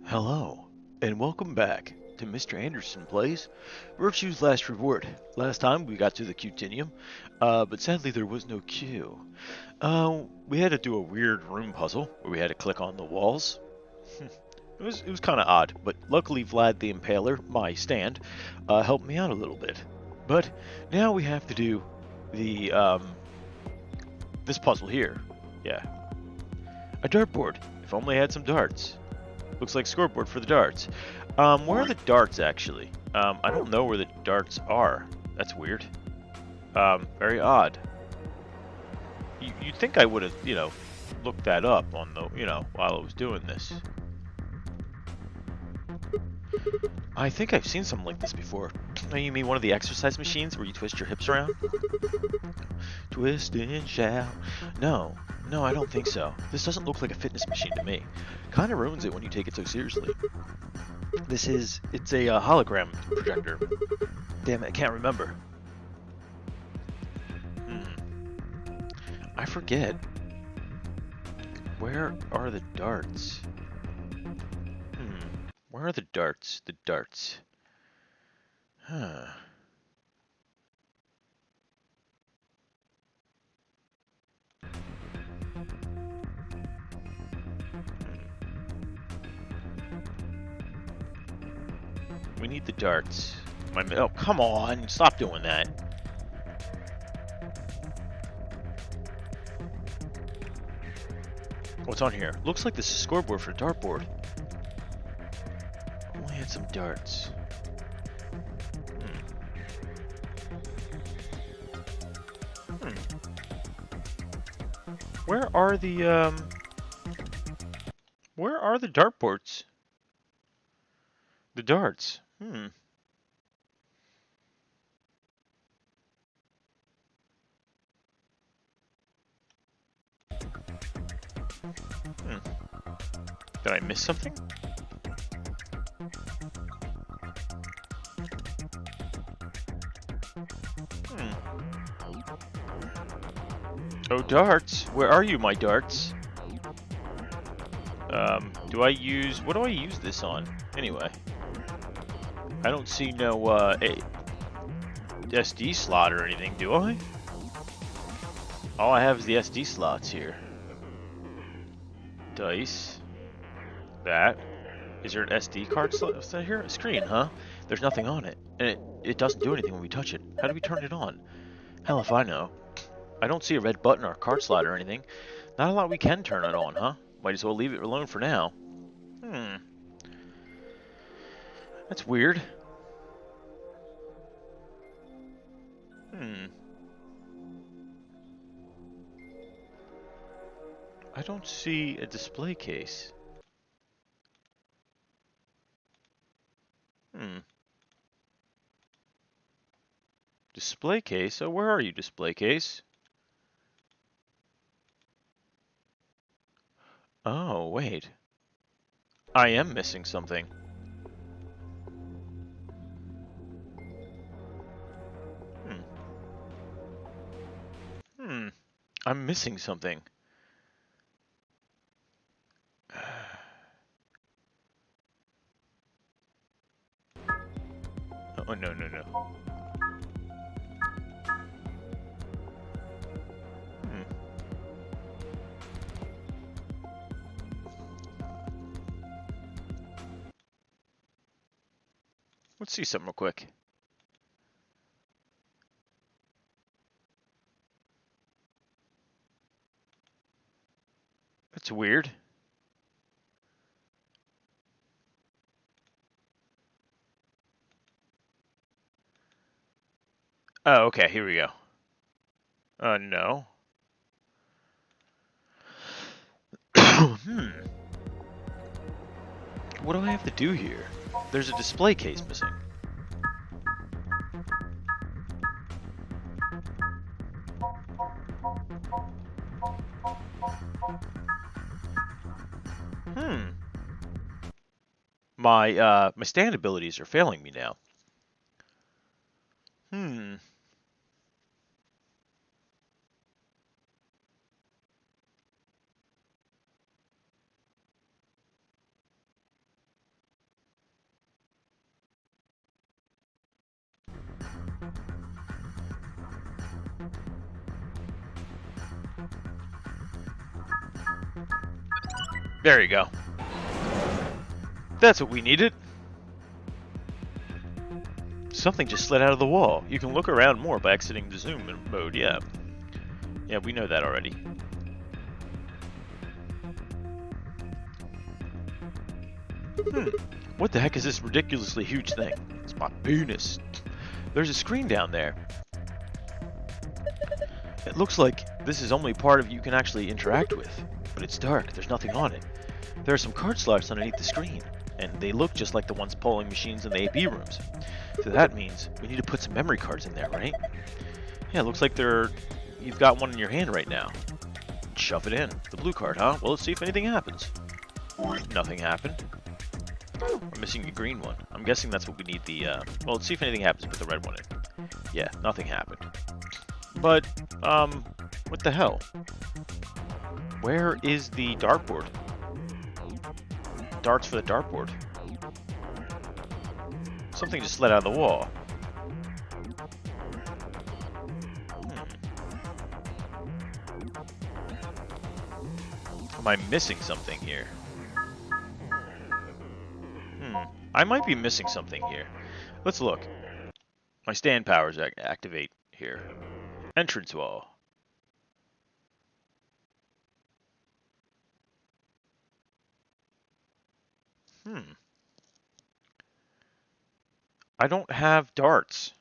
Hello, and welcome back to Mr. Anderson Plays Virtue's Last Reward. Last time we got to the Qtinium, but sadly there was no Q. We had to do a weird room puzzle where we had to click on the walls. It was kind of odd, but luckily Vlad the Impaler, my stand, helped me out a little bit. But now we have to do the this puzzle here. Yeah, a dartboard. If only I had some darts. Looks like scoreboard for the darts. Where are the darts actually? I don't know where the darts are. That's weird. Very odd. You'd think I would have, looked that up on the, while I was doing this. I think I've seen something like this before. Oh, you mean one of the exercise machines where you twist your hips around? Twist and shout. No, no, I don't think so. This doesn't look like a fitness machine to me. Kinda ruins it when you take it so seriously. It's a hologram projector. Damn it, I can't remember. I forget. Where are the darts? Where are the darts? The darts. Huh. We need the darts. Oh, come on! Stop doing that. What's on here? Looks like this is a scoreboard for a dartboard. Only had some darts. Where are the Where are the dartboards? The darts. Did I miss something? Oh, darts. Where are you, my darts? What do I use this on? Anyway. I don't see no, SD slot or anything, do I? All I have is the SD slots here. Dice. That. Is there an SD card slot here? A screen, huh? There's nothing on it. And it doesn't do anything when we touch it. How do we turn it on? Hell if I know. I don't see a red button or a card slot or anything. Not a lot we can turn it on, huh? Might as well leave it alone for now. That's weird. I don't see a display case. Display case? Oh, where are you, display case? Oh, wait. I am missing something. I'm missing something. Oh, no, no, no. Let's see something real quick. That's weird. Oh, okay, here we go. No. What do I have to do here? There's a display case missing. My stand abilities are failing me now. There you go. That's what we needed. Something just slid out of the wall. You can look around more by exiting the zoom mode, yeah. Yeah, we know that already. What the heck is this ridiculously huge thing? It's my penis. There's a screen down there. It looks like this is only part of you can actually interact with, but it's dark, there's nothing on it. There are some card slots underneath the screen, and they look just like the ones polling machines in the AP rooms. So that means we need to put some memory cards in there, right? Yeah, it looks like you've got one in your hand right now. Shove it in. The blue card, huh? Well, let's see if anything happens. Nothing happened. We're missing a green one. I'm guessing that's what we need well, let's see if anything happens. Put the red one in. Yeah, nothing happened. But, what the hell? Where is the dartboard? Darts for the dartboard. Something just slid out of the wall. Am I missing something here? I might be missing something here. Let's look. My stand powers activate here. Entrance wall. I don't have darts.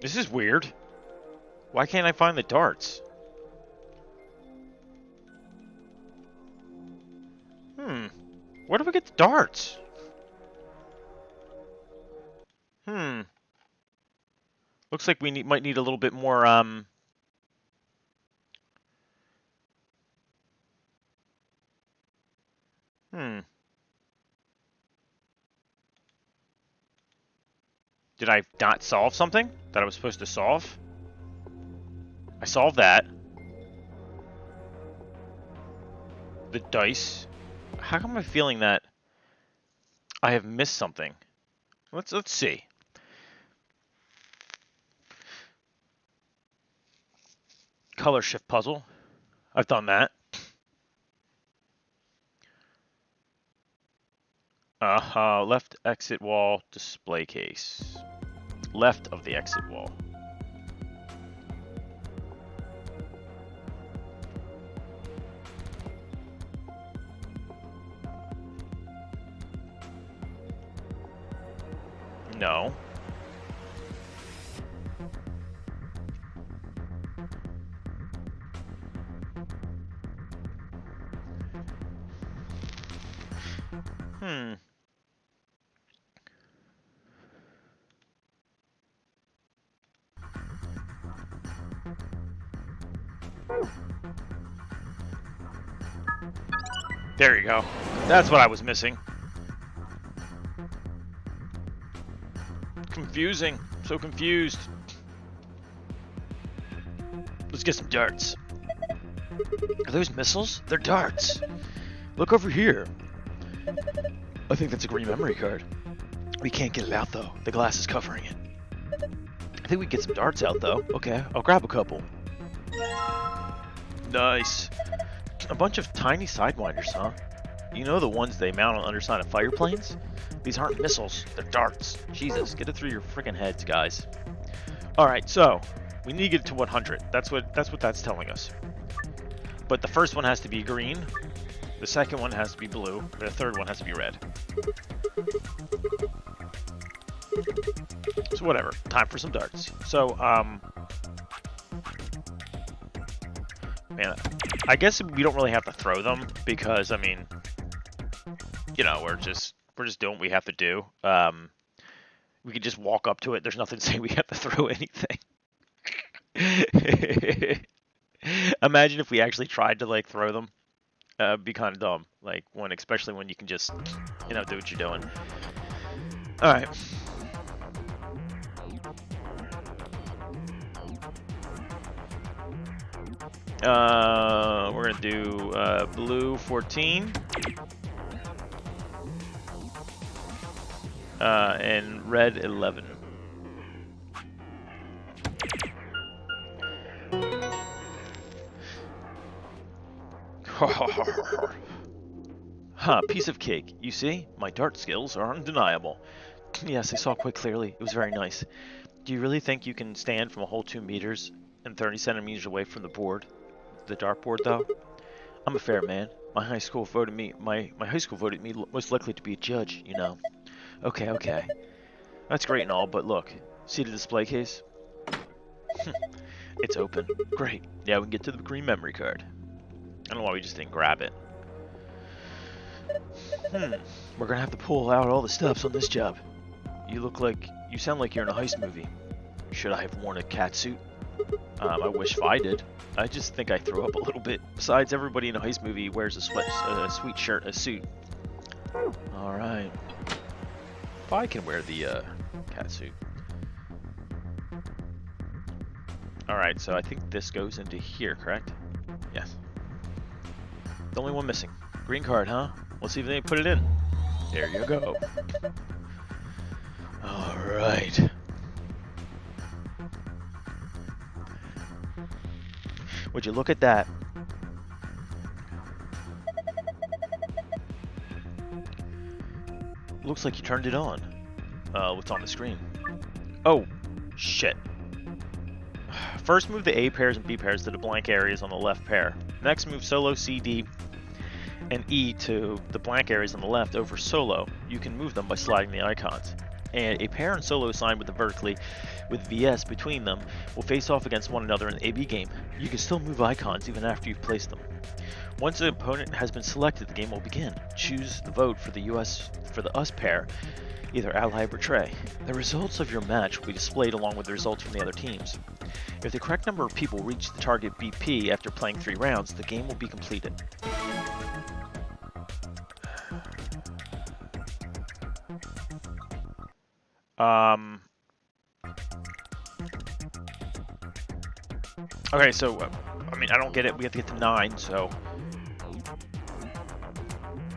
This is weird. Why can't I find the darts? Where do we get the darts? Looks like we might need a little bit more, Did I not solve something that I was supposed to solve? I solved that. The dice. How come I'm feeling that I have missed something? Let's see. Color shift puzzle. I've done that. Left exit wall display case. Left of the exit wall. No. There you go. That's what I was missing. Confusing. So confused. Let's get some darts. Are those missiles? They're darts. Look over here. I think that's a green memory card. We can't get it out though. The glass is covering it. I think we can get some darts out though. Okay, I'll grab a couple. Nice. A bunch of tiny sidewinders, huh? You know the ones they mount on underside of fire planes? These aren't missiles, they're darts. Jesus, get it through your freaking heads, guys. Alright, so we need to get it to 100. That's what that's telling us. But the first one has to be green, the second one has to be blue, and the third one has to be red. So whatever, time for some darts. So, man, I guess we don't really have to throw them because, I mean, you know, we're just doing what we have to do. We could just walk up to it. There's nothing saying we have to throw anything. Imagine if we actually tried to like throw them. It'd be kind of dumb. Like especially when you can just, you know, do what you're doing. All right. We're gonna do blue 14. And red 11. Huh, piece of cake. You see, my dart skills are undeniable. Yes, I saw quite clearly. It was very nice. Do you really think you can stand from a whole 2 meters and 30 centimeters away from the board? The dartboard, though? I'm a fair man. My high school voted me most likely to be a judge, you know. Okay. That's great and all, but look. See the display case? It's open. Great. Yeah, we can get to the green memory card. I don't know why we just didn't grab it. We're gonna have to pull out all the stops on this job. You sound like you're in a heist movie. Should I have worn a cat suit? I wish I did. I just think I threw up a little bit. Besides, everybody in a heist movie wears a sweet shirt, a suit. Alright. I can wear the cat suit. Alright, so I think this goes into here, correct? Yes. The only one missing. Green card, huh? Let's see if they put it in. There you go. Alright. Would you look at that? Looks like you turned it on. What's on the screen? Oh, shit. First move the A pairs and B pairs to the blank areas on the left pair. Next move solo C, D, and E to the blank areas on the left over solo. You can move them by sliding the icons. And a pair and solo assigned with the vertically with VS between them will face off against one another in the AB game. You can still move icons even after you've placed them. Once the opponent has been selected, the game will begin. Choose the vote for the US pair, either ally or betray. The results of your match will be displayed along with the results from the other teams. If the correct number of people reach the target BP after playing 3 rounds, the game will be completed. Okay, so, I mean, I don't get it. We have to get to 9, so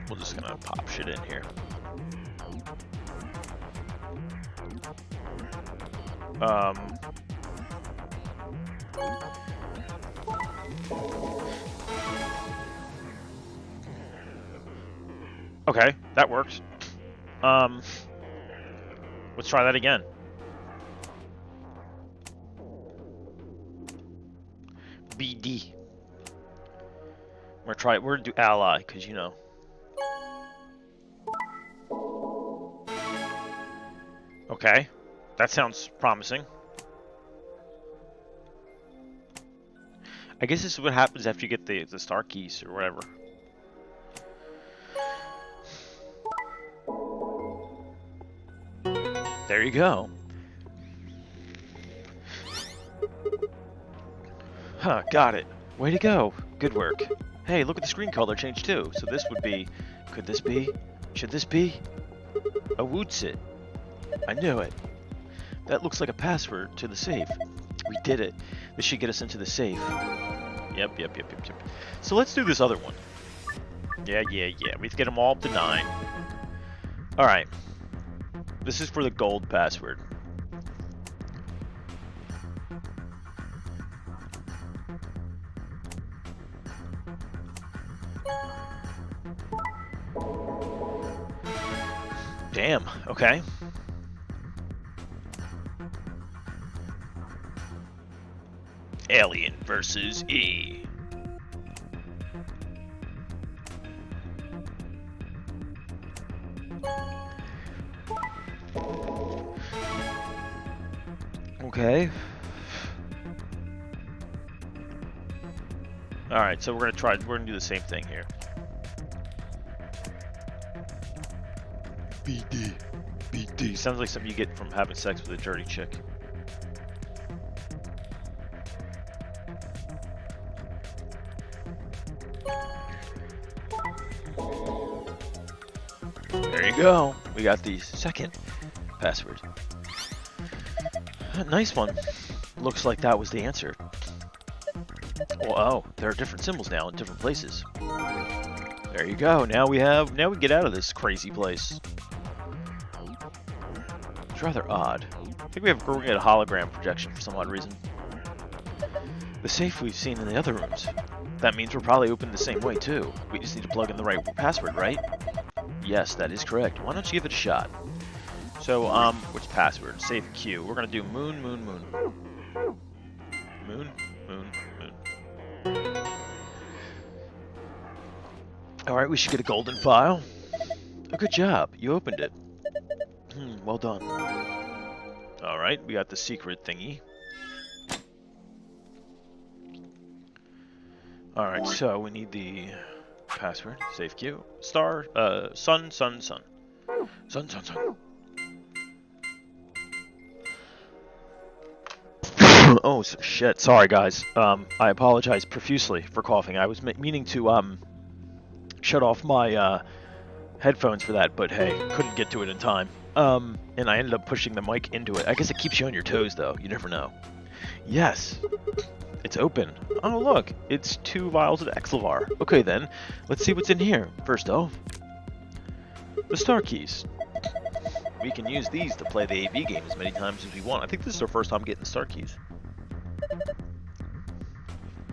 we're just gonna pop shit in here. Okay, that works. Let's try that again. BD. We're gonna do ally, because you know. Okay, that sounds promising. I guess this is what happens after you get the star keys or whatever. There you go. Huh, got it. Way to go. Good work. Hey, look at the screen color changed too. So this would be... Could this be? Should this be? A Wootsit. I knew it. That looks like a password to the safe. We did it. This should get us into the safe. Yep. So let's do this other one. Yeah. We have to get them all up to 9. Alright. This is for the gold password. Damn, okay. Alien versus E. Okay. Alright, so we're gonna do the same thing here. BD. Sounds like something you get from having sex with a dirty chick. There you go. We got the second password. Nice one. Looks like that was the answer. Oh, there are different symbols now in different places. There you go. Now we get out of this crazy place. rather odd. I think we're going to get a hologram projection for some odd reason. The safe we've seen in the other rooms. That means we're probably opened the same way too. We just need to plug in the right password, right? Yes, that is correct. Why don't you give it a shot? So, which password? Save Q. We're gonna do moon, moon, moon. Moon, moon, moon. Alright, we should get a golden file. Oh, good job. You opened it. Well done. Alright, we got the secret thingy. Alright, so we need the password. Save Q. Star, sun, sun, sun. Sun, sun, sun. Oh, shit. Sorry, guys. I apologize profusely for coughing. I was meaning to, shut off my, headphones for that, but hey, couldn't get to it in time. And I ended up pushing the mic into it. I guess it keeps you on your toes, though. You never know. Yes. It's open. Oh, look. It's 2 vials of Xlavar. Okay, then. Let's see what's in here. First off, the star keys. We can use these to play the AV game as many times as we want. I think this is our first time getting the star keys.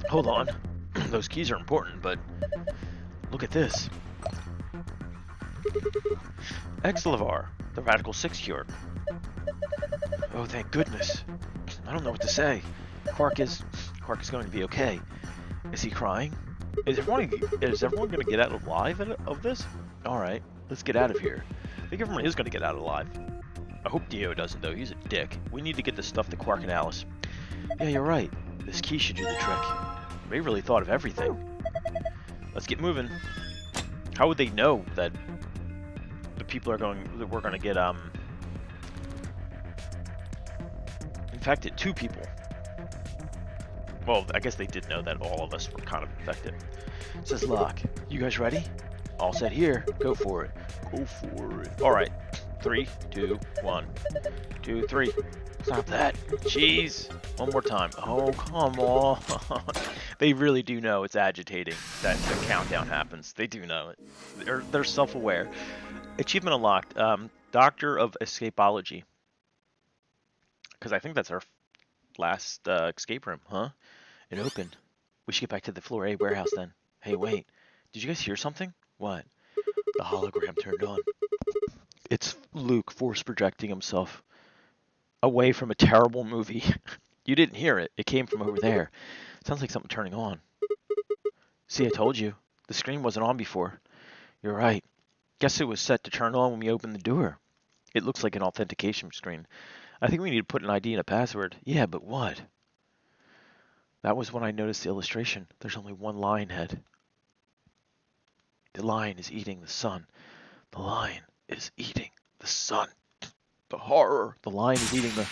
Hold on. Those keys are important, but look at this. Xlavar, the Radical 6 cure. Oh, thank goodness. I don't know what to say. Quark is going to be okay. Is he crying? Is everyone going to get out alive of this? Alright, let's get out of here. I think everyone is going to get out alive. I hope Dio doesn't, though. He's a dick. We need to get this stuff to Quark and Alice. Yeah, you're right. This key should do the trick. They really thought of everything. Let's get moving. How would they know that the people that we're going to get, infected? 2 people. Well, I guess they did know that all of us were kind of infected. It says lock. You guys ready? All set here. Go for it. Go for it. Alright. 3, 2, 1. 2, 3. Stop that. Jeez. One more time. Oh, come on. They really do know it's agitating that the countdown happens. They do know it. They're self-aware. Achievement unlocked. Doctor of Escapology. Because I think that's our last escape room, huh? It opened. We should get back to the floor A warehouse then. Hey, wait. Did you guys hear something? What? The hologram turned on. It's Luke force projecting himself away from a terrible movie. You didn't hear it. It came from over there. Sounds like something turning on. See, I told you. The screen wasn't on before. You're right. Guess it was set to turn on when we opened the door. It looks like an authentication screen. I think we need to put an ID and a password. Yeah, but what? That was when I noticed the illustration. There's only one lion head. The lion is eating the sun. The lion is eating the sun. The horror. The lion is eating the...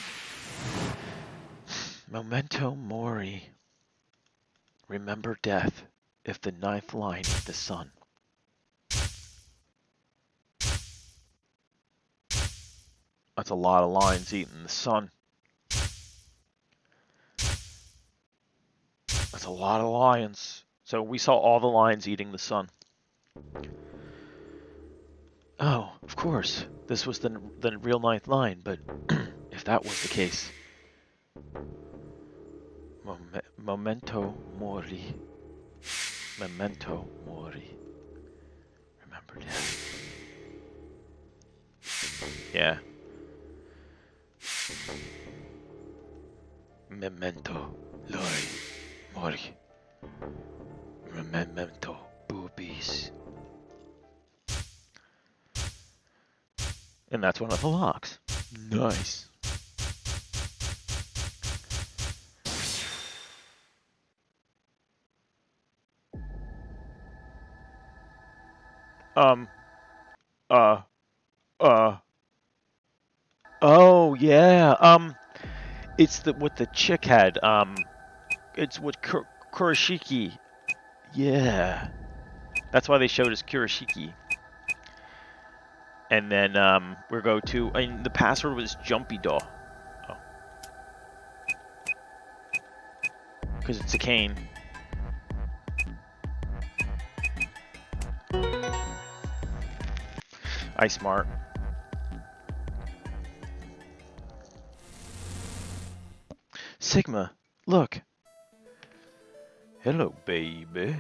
Memento mori. Remember death if the 9th lion eat the sun. That's a lot of lions eating the sun. That's a lot of lions. So we saw all the lions eating the sun. Oh, of course. This was the real 9th lion, but if that was the case... Memento mori. Memento mori. Remember death. Yeah. Memento mori. Memento boobies. And that's one of the locks. Nice. Oh, yeah. It's what the chick had. It's what Kurashiki. Yeah. That's why they showed us Kurashiki. And then, we go to, and the password was Jumpy Daw. Oh. Because it's a cane. Ice Smart. Sigma, look. Hello, baby.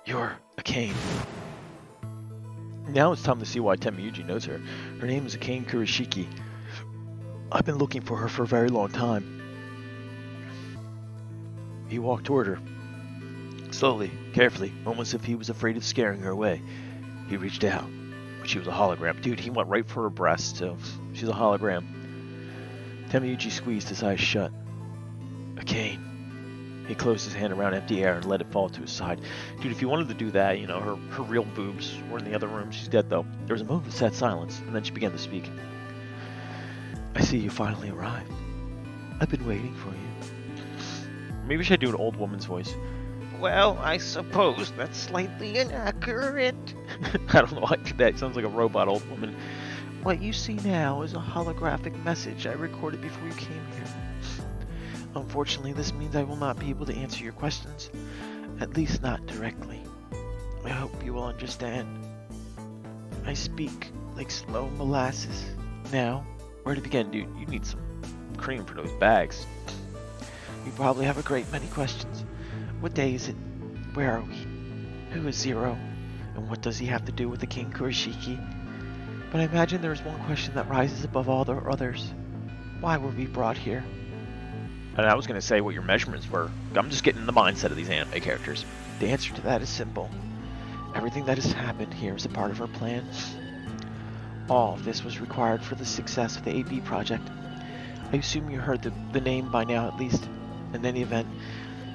You're a Kane. Now it's time to see why Temiyuji knows her. Her name is Akane Kurishiki. I've been looking for her for a very long time. He walked toward her. Slowly, carefully, almost as if he was afraid of scaring her away. He reached out. She was a hologram. Dude, he went right for her breast, so she's a hologram. Temiyuji squeezed his eyes shut. Akane. He closed his hand around empty air and let it fall to his side. Dude, if you wanted to do that, you know, her real boobs were in the other room. She's dead, though. There was a moment of sad silence, and then she began to speak. I see you finally arrived. I've been waiting for you. Maybe we should do an old woman's voice. Well, I suppose that's slightly inaccurate. I don't know why I did that. It sounds like a robot old woman. What you see now is a holographic message I recorded before you came here. Unfortunately, this means I will not be able to answer your questions, at least not directly. I hope you will understand. I speak like slow molasses. Now, where to begin, dude? You need some cream for those bags. You probably have a great many questions. What day is it? Where are we? Who is Zero? And what does he have to do with the King Kurishiki? But I imagine there is one question that rises above all the others. Why were we brought here? And I was going to say what your measurements were. I'm just getting in the mindset of these anime characters. The answer to that is simple. Everything that has happened here is a part of our plan. All of this was required for the success of the AB project. I assume you heard the name by now at least. In any event,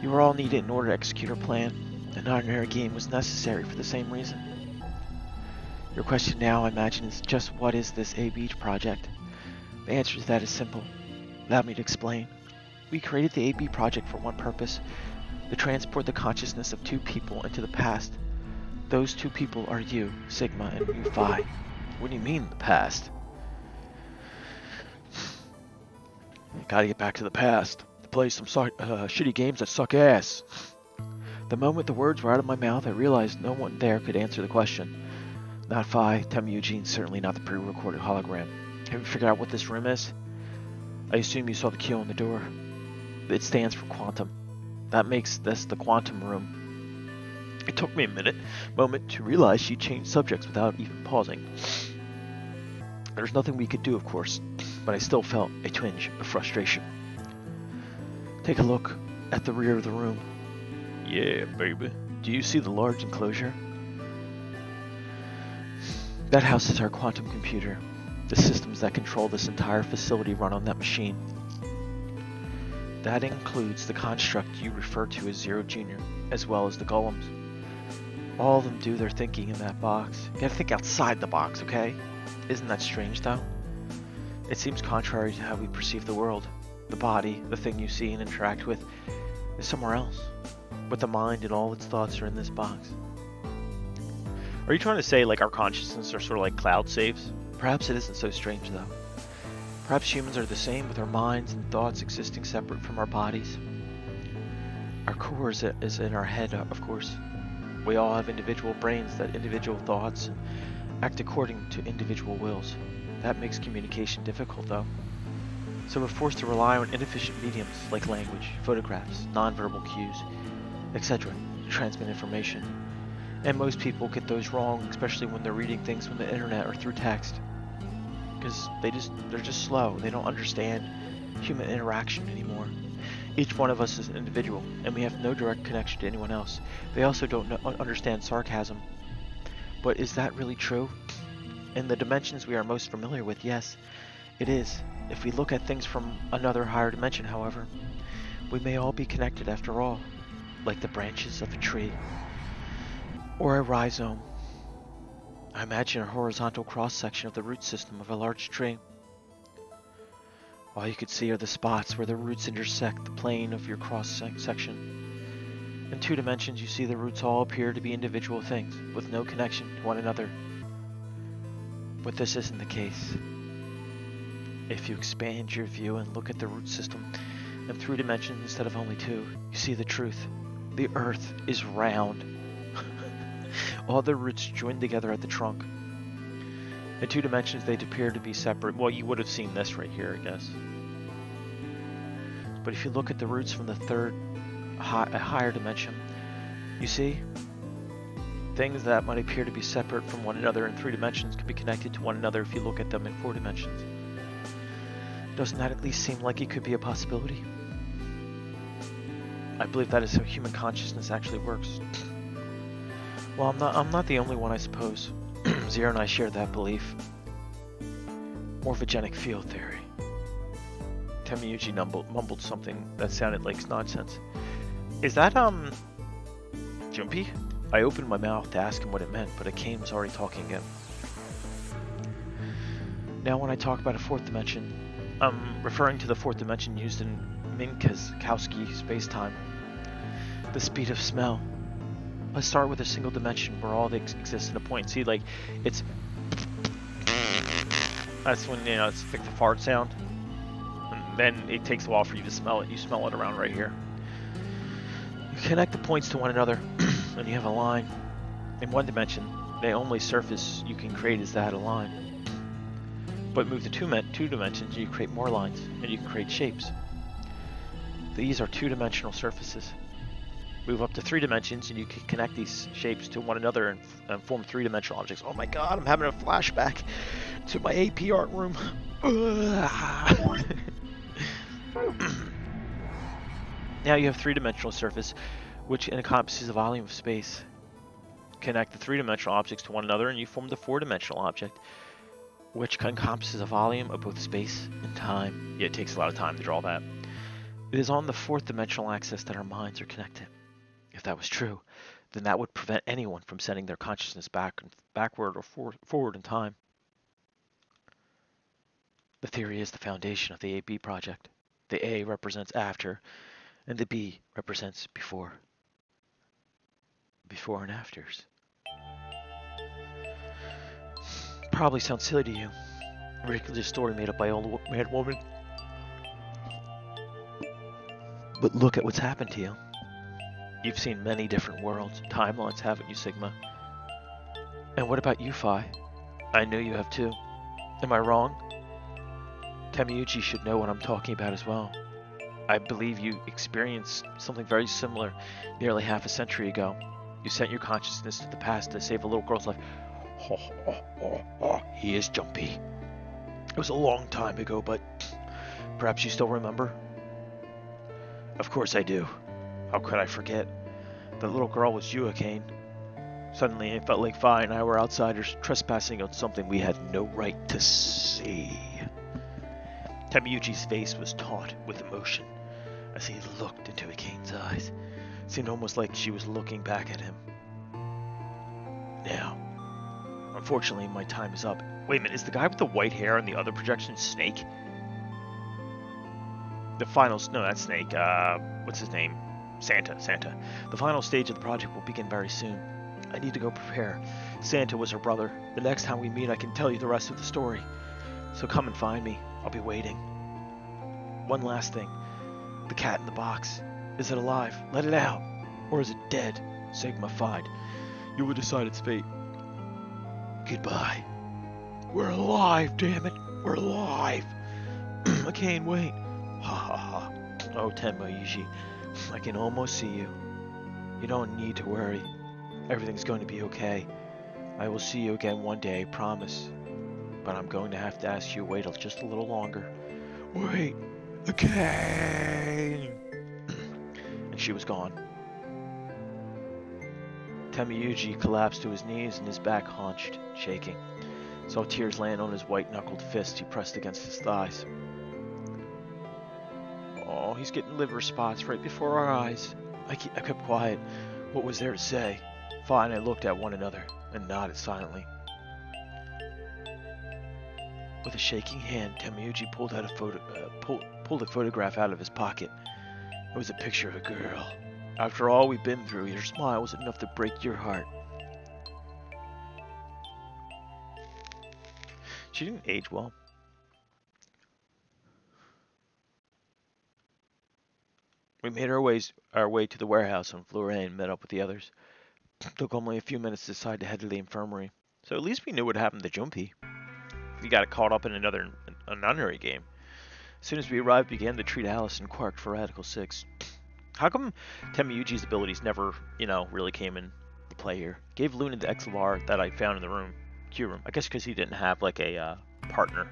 you were all needed in order to execute our plan. The Nonary Game was necessary for the same reason. Your question now, I imagine, is just what is this AB project? The answer to that is simple. Allow me to explain. We created the AB project for one purpose, to transport the consciousness of two people into the past. Those two people are you, Sigma, and you, Phi. What do you mean, the past? Gotta get back to the past. To play some shitty games that suck ass. The moment the words were out of my mouth, I realized no one there could answer the question. Not Phi, Temiyuji, and certainly not the pre-recorded hologram. Have you figured out what this room is? I assume you saw the Q on the door. It stands for quantum. That makes this the quantum room. It took me a moment to realize she changed subjects without even pausing. There's nothing we could do, of course, but I still felt a twinge of frustration. Take a look at the rear of the room. Yeah, baby. Do you see the large enclosure? That house is our quantum computer. The systems that control this entire facility run on that machine. That includes the construct you refer to as Zero Junior, as well as the golems. All of them do their thinking in that box. You gotta think outside the box, okay? Isn't that strange, though? It seems contrary to how we perceive the world. The body, the thing you see and interact with, is somewhere else. But the mind and all its thoughts are in this box. Are you trying to say, like, our consciousness are sort of like cloud saves? Perhaps it isn't so strange, though. Perhaps humans are the same, with our minds and thoughts existing separate from our bodies. Our core is in our head, of course. We all have individual brains that individual thoughts and act according to individual wills. That makes communication difficult, though. So we're forced to rely on inefficient mediums like language, photographs, nonverbal cues, etc. to transmit information. And most people get those wrong, especially when they're reading things from the internet or through text. Because they're just slow. They don't understand human interaction anymore. Each one of us is an individual, and we have no direct connection to anyone else. They also don't understand sarcasm. But is that really true? In the dimensions we are most familiar with, yes, it is. If we look at things from another higher dimension, however, we may all be connected after all, like the branches of a tree, or a rhizome. I imagine a horizontal cross-section of the root system of a large tree. All you could see are the spots where the roots intersect the plane of your cross-section. In two dimensions, you see the roots all appear to be individual things, with no connection to one another. But this isn't the case. If you expand your view and look at the root system in 3 dimensions instead of only 2, you see the truth. The Earth is round. All the roots join together at the trunk. In 2 dimensions, they'd appear to be separate. Well, you would have seen this right here, I guess. But if you look at the roots from the third, a higher dimension, you see things that might appear to be separate from one another in 3 dimensions could be connected to one another if you look at them in 4 dimensions. Doesn't that at least seem like it could be a possibility? I believe that is how human consciousness actually works. Well, I'm not the only one, I suppose. Zero and I share that belief. Morphogenic field theory. Temiyuji mumbled something that sounded like nonsense. Is that, Junpei? I opened my mouth to ask him what it meant, but Akane was already talking again. Now when I talk about a 4th dimension, I'm referring to the 4th dimension used in Minkowski space-time. The speed of smell. Let's start with a single dimension where all exists in a point. See, like, it's... That's when, it's like the fart sound. And then it takes a while for you to smell it. You smell it around right here. You connect the points to one another, and you have a line. In 1 dimension, the only surface you can create is that, a line. But move to 2 dimensions, you create more lines, and you can create shapes. These are 2-dimensional surfaces. Move up to 3 dimensions, and you can connect these shapes to one another and form 3-dimensional objects. Oh my god, I'm having a flashback to my AP art room. Now you have 3-dimensional surface, which encompasses a volume of space. Connect the 3-dimensional objects to one another, and you form the 4-dimensional object, which encompasses a volume of both space and time. Yeah, it takes a lot of time to draw that. It is on the 4th dimensional axis that our minds are connected. If that was true, then that would prevent anyone from sending their consciousness backward or forward in time. The theory is the foundation of the AB project. The A represents after, and the B represents before. Before and afters. Probably sounds silly to you. A ridiculous story made up by old mad woman. But look at what's happened to you. You've seen many different worlds, timelines, haven't you, Sigma? And what about you, Phi? I know you have too. Am I wrong? Temiyuji should know what I'm talking about as well. I believe you experienced something very similar nearly half a century ago. You sent your consciousness to the past to save a little girl's life. He is Junpei. It was a long time ago, but perhaps you still remember? Of course I do. How could I forget? The little girl was you, Akane. Suddenly it felt like Phi and I were outsiders trespassing on something we had no right to see. Temiyuji's face was taut with emotion as he looked into Akane's eyes. It seemed almost like she was looking back at him. Now, unfortunately, my time is up. Wait a minute, is the guy with the white hair in the other projection Snake? The final... No, that's Snake. What's his name? Santa. The final stage of the project will begin very soon. I need to go prepare. Santa was her brother. The next time we meet, I can tell you the rest of the story. So come and find me. I'll be waiting. One last thing. The cat in the box. Is it alive? Let it out. Or is it dead? Sigma Phi. You will decide its fate. Goodbye. We're alive, damn it. We're alive. I can't wait. Ha ha ha. Oh, Tenma I can almost see you. You don't need to worry. Everything's going to be okay. I will see you again one day, I promise. But I'm going to have to ask you to wait just a little longer. Wait, again. And she was gone. Temiyuji collapsed to his knees and his back hunched, shaking. Saw tears land on his white-knuckled fist he pressed against his thighs. Oh, he's getting liver spots right before our eyes. I kept quiet. What was there to say? Phi and I looked at one another and nodded silently. With a shaking hand, Temiyuji pulled a photograph out of his pocket. It was a picture of a girl. After all we've been through, your smile was enough to break your heart. She didn't age well. We made our way to the warehouse on floor A and met up with the others. Took only a few minutes to decide to head to the infirmary, so at least we knew what happened to Junpei. We got caught up in a Nonary game. As soon as we arrived, we began to treat Alice and Quark for Radical 6. How come Temiyuji's abilities never, really came in the play here? Gave Luna the XLR that I found in the Q room. I guess because he didn't have, like, a partner.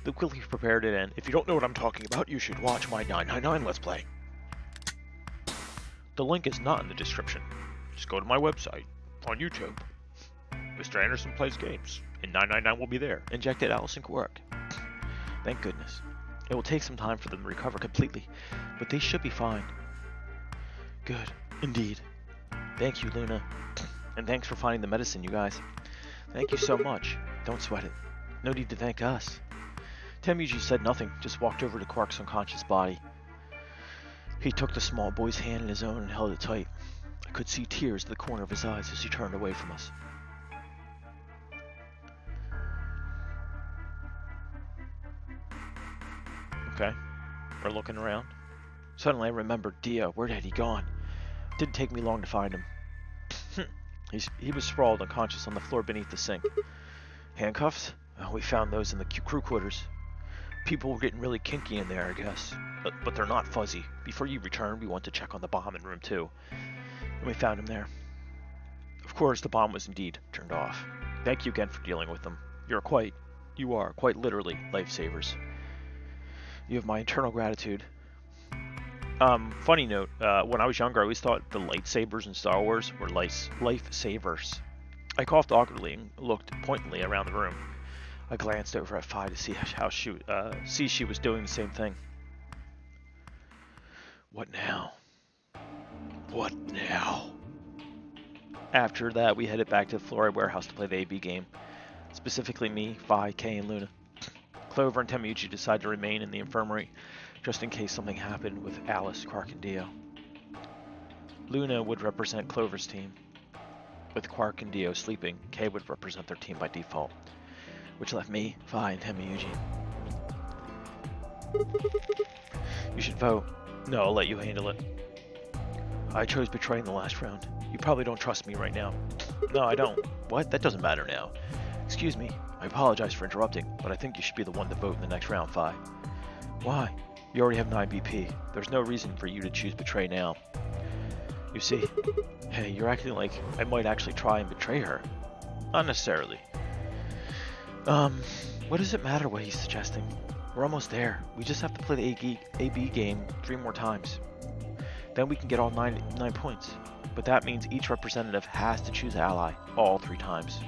Luke quickly prepared it, and if you don't know what I'm talking about, you should watch my 999 Let's Play. The link is not in the description. Just go to my website on YouTube. Mr. Anderson Plays Games, and 999 will be there. Injected Alice and Quark. Thank goodness. It will take some time for them to recover completely, but they should be fine. Good, indeed. Thank you, Luna. And thanks for finding the medicine, you guys. Thank you so much. Don't sweat it. No need to thank us. Temiyuji said nothing, just walked over to Quark's unconscious body. He took the small boy's hand in his own and held it tight. I could see tears at the corner of his eyes as he turned away from us. Okay, we're looking around. Suddenly I remembered Dio. Where had he gone? It didn't take me long to find him. He was sprawled unconscious on the floor beneath the sink. Handcuffs? Oh, we found those in the crew quarters. People were getting really kinky in there, I guess. But they're not fuzzy. Before you return, we want to check on the bomb in room 2. And we found him there. Of course, the bomb was indeed turned off. Thank you again for dealing with them. You are quite literally lifesavers. You have my eternal gratitude. Funny note, when I was younger, I always thought the lightsabers in Star Wars were lifesavers. I coughed awkwardly and looked pointedly around the room. I glanced over at Phi to see she was doing the same thing. What now? What now? After that, we headed back to the fluoride warehouse to play the AB game. Specifically me, Phi, Kay, and Luna. Clover and Temiyuji decided to remain in the infirmary, just in case something happened with Alice, Quark, and Dio. Luna would represent Clover's team. With Quark and Dio sleeping, Kay would represent their team by default, which left me, Phi, and Temiyuji. You should vote. No, I'll let you handle it. I chose betraying the last round. You probably don't trust me right now. No, I don't. What? That doesn't matter now. Excuse me. I apologize for interrupting, but I think you should be the one to vote in the next round, Phi. Why? You already have 9 BP. There's no reason for you to choose betray now. You see? Hey, you're acting like I might actually try and betray her. Not necessarily. What does it matter what he's suggesting? We're almost there. We just have to play the AB game 3 more times. Then we can get all 9 points. But that means each representative has to choose an ally all 3 times.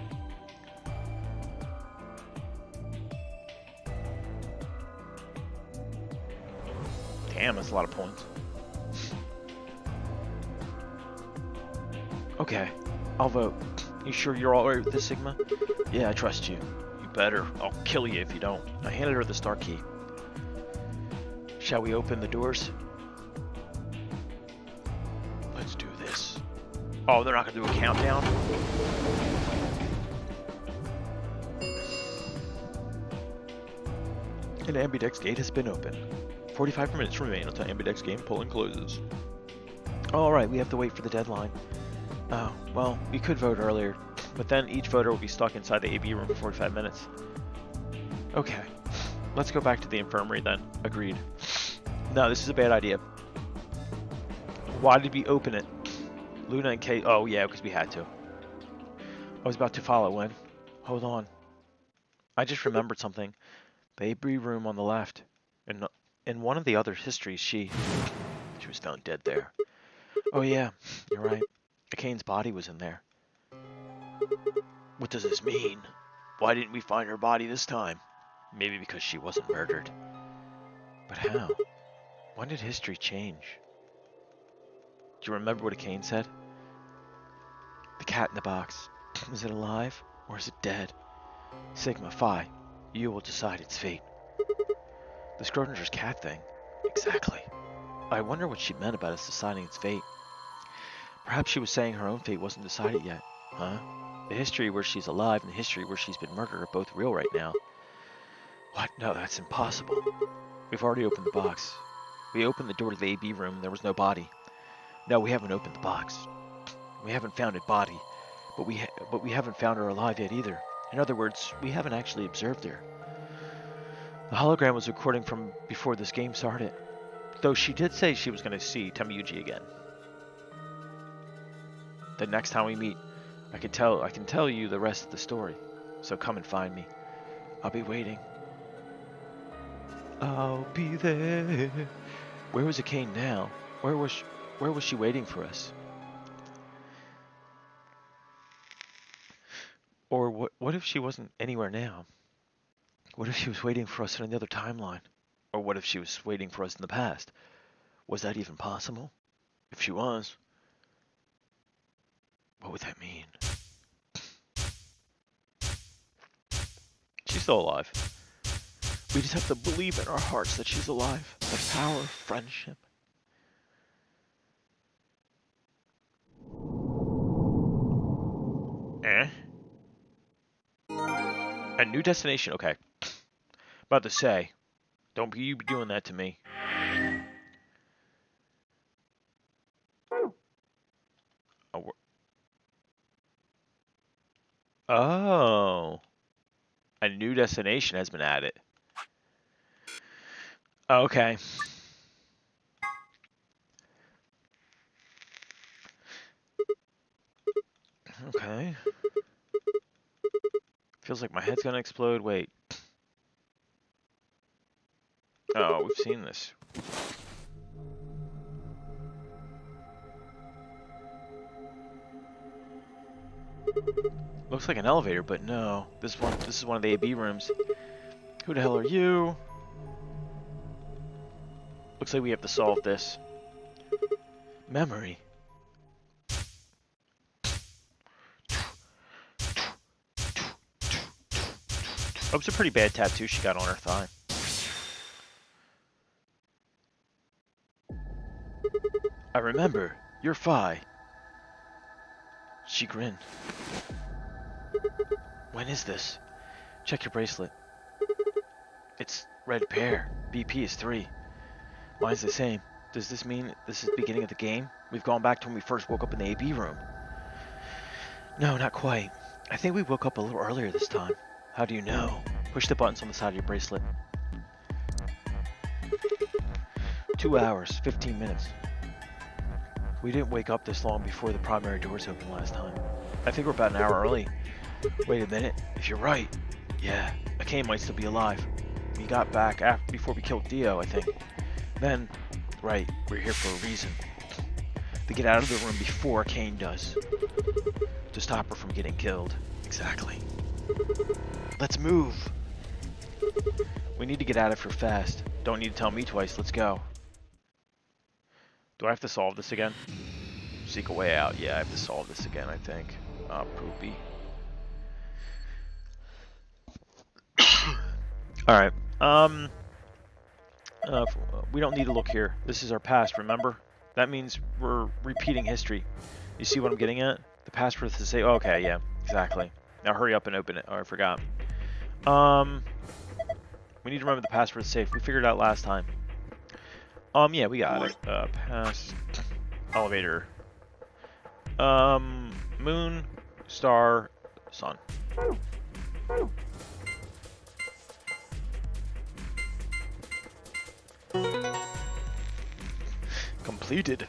Damn, that's a lot of points. Okay, I'll vote. You sure you're alright with this, Sigma? Yeah, I trust you. You better. I'll kill you if you don't. I handed her the star key. Shall we open the doors? Let's do this. Oh, they're not gonna do a countdown? An ambidex gate has been opened. 45 minutes remain until ambidex game polling closes. Alright, we have to wait for the deadline. Oh, well, we could vote earlier, but then each voter will be stuck inside the AB room for 45 minutes. Okay, let's go back to the infirmary then. Agreed. No, this is a bad idea. Why did we open it? Luna and Kate. Oh, yeah, because we had to. I was about to follow when. Hold on. I just remembered something. The AB room on the left. In one of the other histories, she was found dead there. Oh, yeah, you're right. Kane's body was in there. What does this mean? Why didn't we find her body this time? Maybe because she wasn't murdered. But how? When did history change? Do you remember what Kane said? The cat in the box. Is it alive or is it dead? Sigma Phi, you will decide its fate. The Schrodinger's cat thing. Exactly. I wonder what she meant about us deciding its fate. Perhaps she was saying her own fate wasn't decided yet. Huh? The history where she's alive and the history where she's been murdered are both real right now. What? No, that's impossible. We've already opened the box. We opened the door to the AB room and there was no body. No, we haven't opened the box. We haven't found a body, but we haven't found her alive yet either. In other words, we haven't actually observed her. The hologram was recording from before this game started, though she did say she was going to see Temiyuji again. The next time we meet, I can tell you the rest of the story. So come and find me. I'll be waiting. I'll be there. Where was Akane now? Where was she waiting for us? Or what if she wasn't anywhere now? What if she was waiting for us in another timeline? Or what if she was waiting for us in the past? Was that even possible? If she was, what would that mean? She's still alive. We just have to believe in our hearts that she's alive. The power of friendship. A new destination, okay. About to say, don't you be doing that to me. Oh. A new destination has been added. Okay. Okay. Feels like my head's gonna explode. Wait. Oh, we've seen this. Looks like an elevator, but no. This is one of the AB rooms. Who the hell are you? Looks like we have to solve this. Memory. That was a pretty bad tattoo she got on her thigh. I remember. You're Phi. She grinned. When is this? Check your bracelet. It's red pair. BP is 3. Mine's the same. Does this mean this is the beginning of the game? We've gone back to when we first woke up in the AB room. No, not quite. I think we woke up a little earlier this time. How do you know? Push the buttons on the side of your bracelet. 2 hours, 15 minutes. We didn't wake up this long before the primary doors opened last time. I think we're about an hour early. Wait a minute. If you're right. Yeah, Akane might still be alive. We got back before we killed Dio, I think. Then, right, we're here for a reason. To get out of the room before Akane does. To stop her from getting killed. Exactly. Let's move. We need to get out of here fast. Don't need to tell me twice. Let's go. Do I have to solve this again? Seek a way out. Yeah, I have to solve this again, I think. Poopy. Alright. We don't need to look here. This is our past, remember? That means we're repeating history. You see what I'm getting at? The password to say, okay, yeah, exactly. Now hurry up and open it. Oh, I forgot. We need to remember the password safe. We figured it out last time. Yeah, we got it. Past elevator. Moon, star, sun. Completed.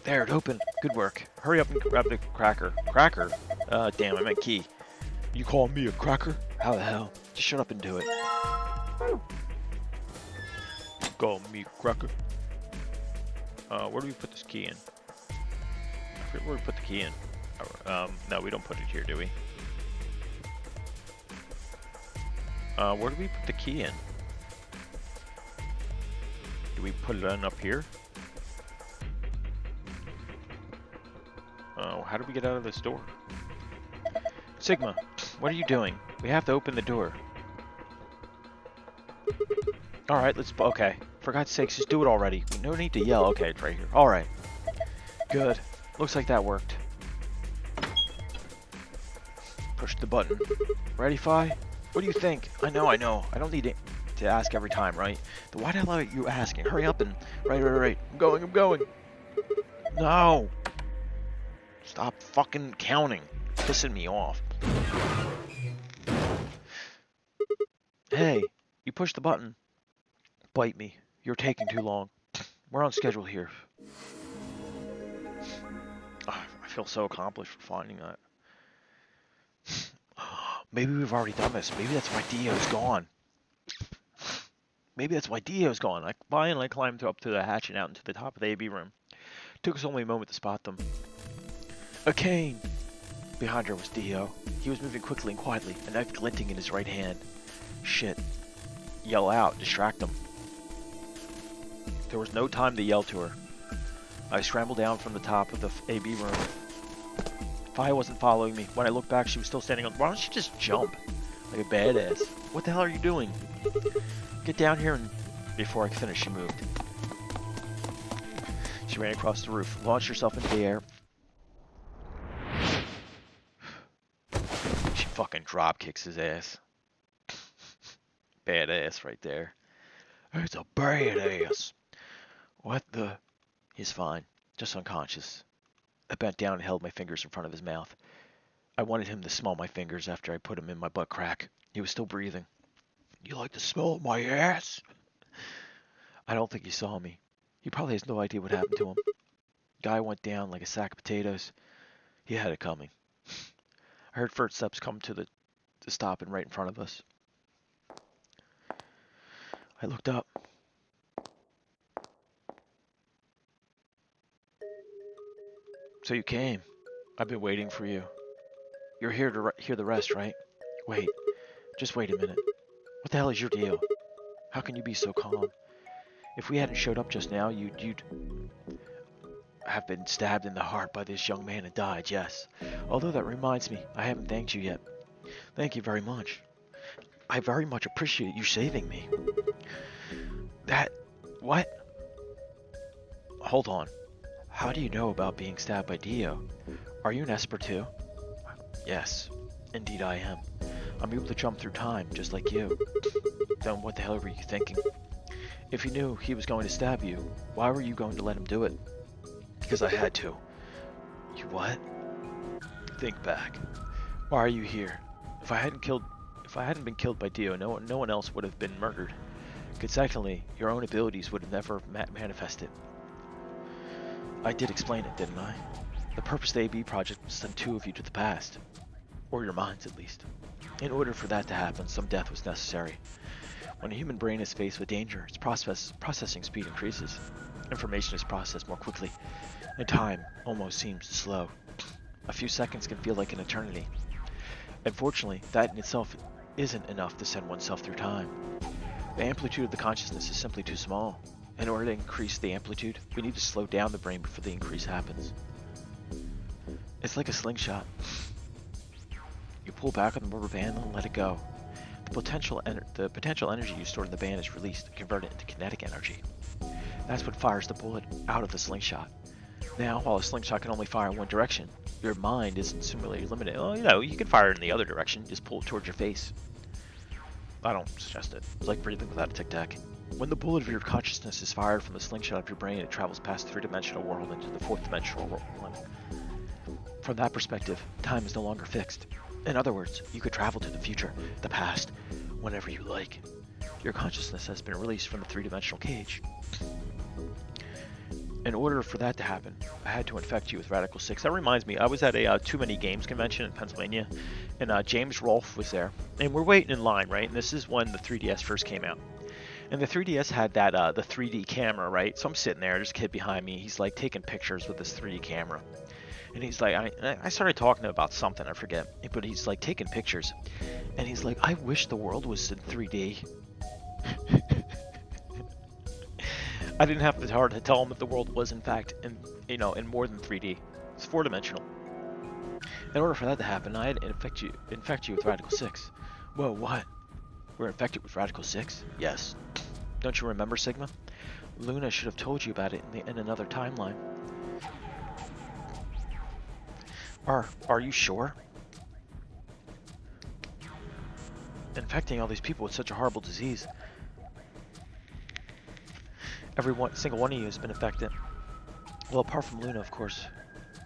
There, it opened. Good work. Hurry up and grab the cracker. Cracker? Damn, I meant key. You call me a cracker? How the hell? Just shut up and do it. Call me cracker. Where do we put this key in? I forget where we put the key in. No, we don't put it here, do we? Where do we put the key in? Do we put it in up here? Oh, how do we get out of this door? Sigma, what are you doing? We have to open the door. Alright, okay. For God's sakes, just do it already. No need to yell. Okay, it's right here. Alright. Good. Looks like that worked. Push the button. Ready, Phi? What do you think? I know. I don't need to ask every time, right? Then why the hell are you asking? Hurry up and... Right. I'm going. No! Stop fucking counting. pissing me off. Hey, you pushed the button. Bite me. You're taking too long. We're on schedule here. I feel so accomplished for finding that. Maybe we've already done this. Maybe that's why Dio's gone. I finally climbed up to the hatch and out into the top of the AB room. Took us only a moment to spot them. A cane! Behind her was Dio. He was moving quickly and quietly, a knife glinting in his right hand. Shit. Yell out, distract them. There was no time to yell to her. I scrambled down from the top of the AB room. Fi wasn't following me. When I looked back, she was still standing on. Why don't you just jump? Like a badass. What the hell are you doing? Get down here and... Before I could finish, she moved. She ran across the roof, launched herself into the air. She fucking drop kicks his ass. Badass right there. It's a badass. What the... He's fine. Just unconscious. I bent down and held my fingers in front of his mouth. I wanted him to smell my fingers after I put him in my butt crack. He was still breathing. You like the smell of my ass? I don't think he saw me. He probably has no idea what happened to him. Guy went down like a sack of potatoes. He had it coming. I heard footsteps come to stop and right in front of us. I looked up. So you came. I've been waiting for you. You're here to hear the rest, right? Wait. Just wait a minute. What the hell is your deal? How can you be so calm? If we hadn't showed up just now, you'd have been stabbed in the heart by this young man and died, yes. Although that reminds me, I haven't thanked you yet. Thank you very much. I very much appreciate you saving me. What? Hold on. How do you know about being stabbed by Dio? Are you an Esper too? Yes, indeed I am. I'm able to jump through time, just like you. Then what the hell were you thinking? If you knew he was going to stab you, why were you going to let him do it? Because I had to. You what? Think back. Why are you here? If I hadn't been killed by Dio, no one else would have been murdered. Consequently, your own abilities would have never manifested. I did explain it, didn't I? The purpose of the AB project was to send two of you to the past. Or your minds, at least. In order for that to happen, some death was necessary. When a human brain is faced with danger, its processing speed increases. Information is processed more quickly, and time almost seems slow. A few seconds can feel like an eternity. Unfortunately, that in itself isn't enough to send oneself through time. The amplitude of the consciousness is simply too small. In order to increase the amplitude, we need to slow down the brain before the increase happens. It's like a slingshot. You pull back on the rubber band and let it go. The potential energy you stored in the band is released, converted into kinetic energy. That's what fires the bullet out of the slingshot. Now, while a slingshot can only fire in one direction, your mind isn't similarly limited. Oh, you can fire it in the other direction. Just pull it towards your face. I don't suggest it. It's like breathing without a tic-tac. When the bullet of your consciousness is fired from the slingshot of your brain, it travels past the three-dimensional world into the fourth-dimensional one. From that perspective, time is no longer fixed. In other words, you could travel to the future, the past, whenever you like. Your consciousness has been released from the three-dimensional cage. In order for that to happen, I had to infect you with Radical 6. That reminds me, I was at a Too Many Games convention in Pennsylvania, and James Rolfe was there. And we're waiting in line, right? And this is when the 3DS first came out. And the 3DS had that, the 3D camera, right? So I'm sitting there, there's a kid behind me, he's like taking pictures with this 3D camera. And he's like, I started talking about something, I forget, but he's like taking pictures. And he's like, I wish the world was in 3D. I didn't have the heart to tell him that the world was in fact in more than 3D. It's four-dimensional. In order for that to happen, I had to infect you with Radical 6. Whoa, what? We're infected with Radical 6? Yes. Don't you remember, Sigma? Luna should have told you about it in another timeline. Are you sure? Infecting all these people with such a horrible disease. Single one of you has been affected. Well, apart from Luna, of course.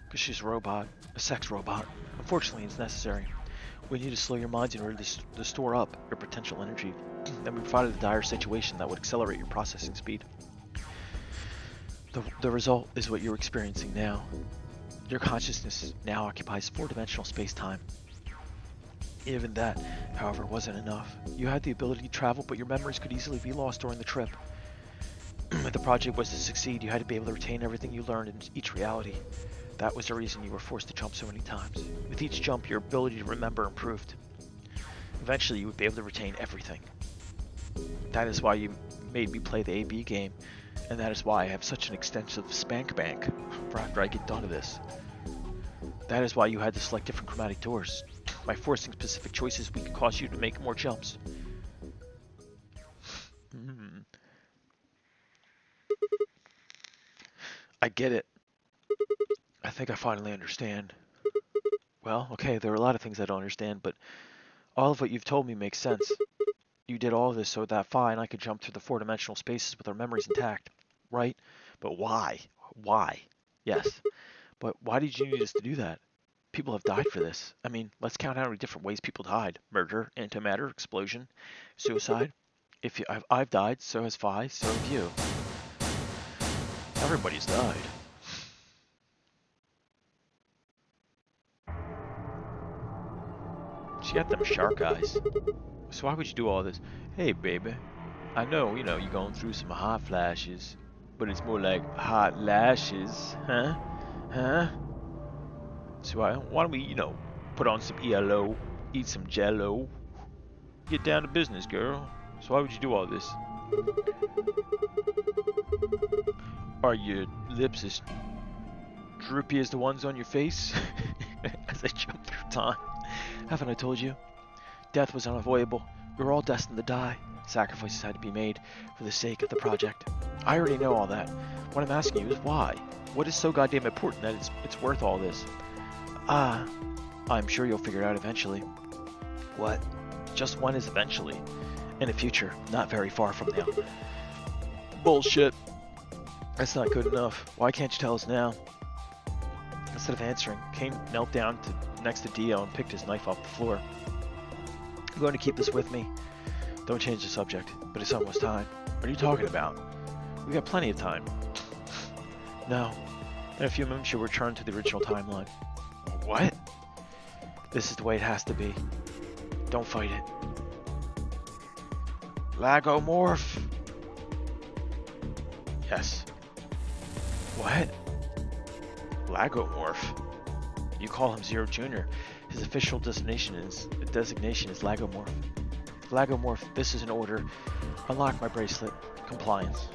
Because she's a robot. A sex robot. Unfortunately, it's necessary. We need to slow your minds in order to store up your potential energy. Then we provided a dire situation that would accelerate your processing speed. The result is what you're experiencing now. Your consciousness now occupies four-dimensional space-time. Even that, however, wasn't enough. You had the ability to travel, but your memories could easily be lost during the trip. If the project was to succeed, you had to be able to retain everything you learned in each reality. That was the reason you were forced to jump so many times. With each jump, your ability to remember improved. Eventually, you would be able to retain everything. That is why you made me play the AB game, and that is why I have such an extensive spank bank for after I get done with this. That is why you had to select different chromatic doors. By forcing specific choices, we could cause you to make more jumps. I get it. I think I finally understand. Well, okay, there are a lot of things I don't understand, but all of what you've told me makes sense. You did all of this so that Phi and I could jump through the four-dimensional spaces with our memories intact, right? But why? Why? Yes. But why did you need us to do that? People have died for this. I mean, let's count how many different ways people died. Murder, antimatter, explosion, suicide. I've died, so has Phi, so have you. Everybody's died. She got them shark eyes. So why would you do all this? Hey, baby. I know, you're going through some hot flashes, but it's more like hot lashes, huh? Huh? So why don't we, put on some ELO, eat some Jello, get down to business, girl. So why would you do all this? Are your lips as droopy as the ones on your face? As I jump through time. Haven't I told you? Death was unavoidable. We were all destined to die. Sacrifices had to be made for the sake of the project. I already know all that. What I'm asking you is why? What is so goddamn important that it's worth all this? I'm sure you'll figure it out eventually. What? Just when is eventually? In the future, not very far from now. Bullshit. That's not good enough. Why can't you tell us now? Instead of answering, Kane knelt down next to Dio and picked his knife off the floor. I'm going to keep this with me. Don't change the subject, but it's almost time. What are you talking about? We got plenty of time. No. In a few moments you'll return to the original timeline. What? This is the way it has to be. Don't fight it. Lagomorph! Yes. What? Lagomorph? You call him Zero Jr. His official designation is Lagomorph. Lagomorph, this is an order. Unlock my bracelet. Compliance.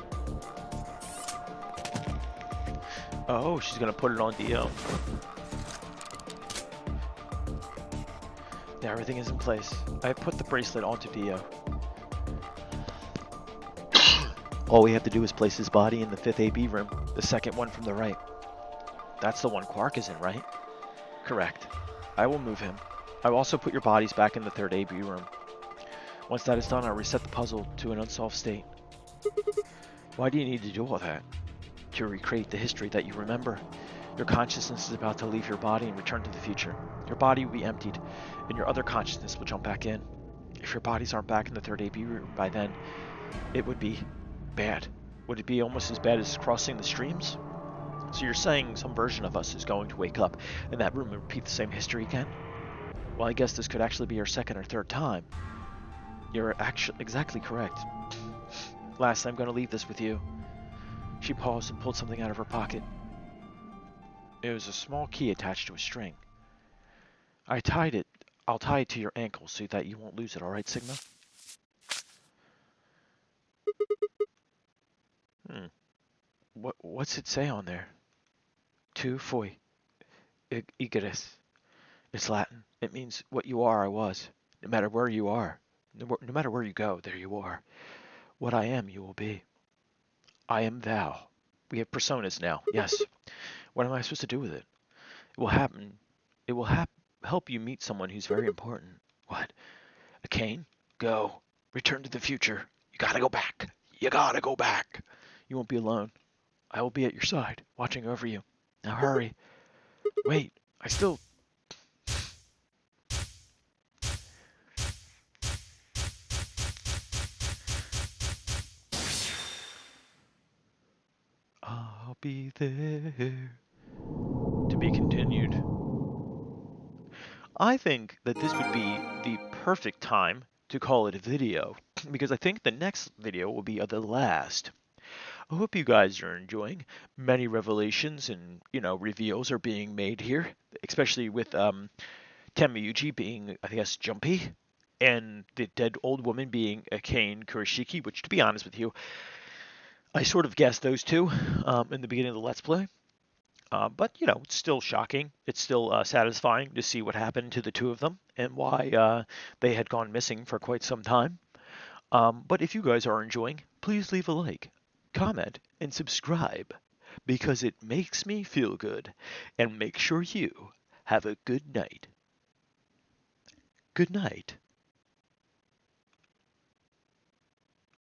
Oh, she's gonna put it on Dio. Now everything is in place. I put the bracelet onto Dio. All we have to do is place his body in the 5th AB room, the second one from the right. That's the one Quark is in, right? Correct. I will move him. I will also put your bodies back in the 3rd AB room. Once that is done, I'll reset the puzzle to an unsolved state. Why do you need to do all that? To recreate the history that you remember. Your consciousness is about to leave your body and return to the future. Your body will be emptied, and your other consciousness will jump back in. If your bodies aren't back in the 3rd AB room by then, it would be bad. Would it be almost as bad as crossing the streams? So you're saying some version of us is going to wake up in that room and repeat the same history again? Well, I guess this could actually be our 2nd or 3rd time. You're actually exactly correct. Last, I'm going to leave this with you. She paused and pulled something out of her pocket. It was a small key attached to a string. I'll tie it to your ankle so that you won't lose it, alright, Sigma? What's it say on there? Tu fui igeris. It's Latin. It means what you are, I was. No matter where you are. No matter where you go, there you are. What I am, you will be. I am thou. We have personas now, yes. What am I supposed to do with it? It will happen. It will help you meet someone who's very important. What? A cane? Go. Return to the future. You gotta go back. You gotta go back. You won't be alone. I will be at your side, watching over you. Now hurry. Wait, I still... be there. To be continued. I think that this would be the perfect time to call it a video, because I think the next video will be the last. I hope you guys are enjoying. Many revelations and, reveals are being made here, especially with Tamayuji being, I guess, Jumpy, and the dead old woman being a Kane Kurashiki, which, to be honest with you, I sort of guessed those two in the beginning of the Let's Play. But, it's still shocking. It's still satisfying to see what happened to the two of them and why they had gone missing for quite some time. But if you guys are enjoying, please leave a like, comment, and subscribe, because it makes me feel good. And make sure you have a good night. Good night.